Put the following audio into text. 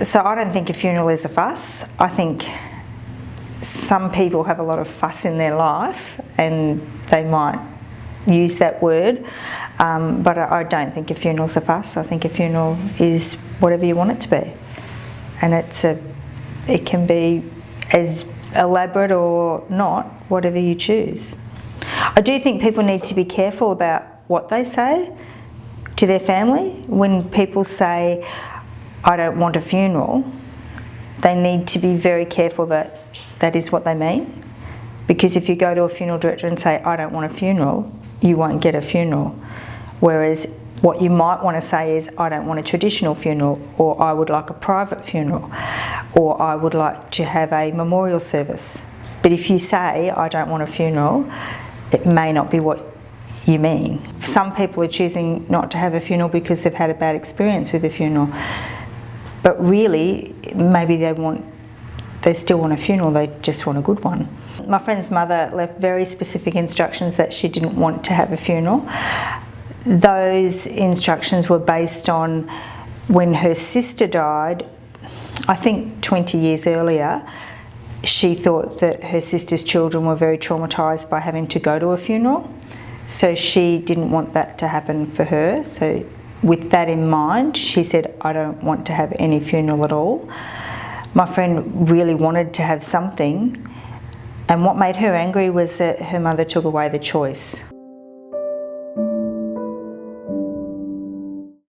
So I don't think a funeral is a fuss. I think some people have a lot of fuss in their life and they might use that word, but I don't think a funeral's a fuss. I think a funeral is whatever you want it to be, and it can be as elaborate or not, whatever you choose. I do think people need to be careful about what they say to their family. When people say, I don't want a funeral, they need to be very careful that that is what they mean. Because if you go to a funeral director and say, I don't want a funeral, you won't get a funeral. Whereas what you might want to say is, I don't want a traditional funeral, or I would like a private funeral, or I would like to have a memorial service. But if you say, I don't want a funeral, it may not be what you mean. Some people are choosing not to have a funeral because they've had a bad experience with a funeral. But really, maybe they still want a funeral, they just want a good one. My friend's mother left very specific instructions that she didn't want to have a funeral. Those instructions were based on when her sister died, I think 20 years earlier. She thought that her sister's children were very traumatised by having to go to a funeral. So she didn't want that to happen for her. So with that in mind, she said, I don't want to have any funeral at all. My friend really wanted to have something, and what made her angry was that her mother took away the choice.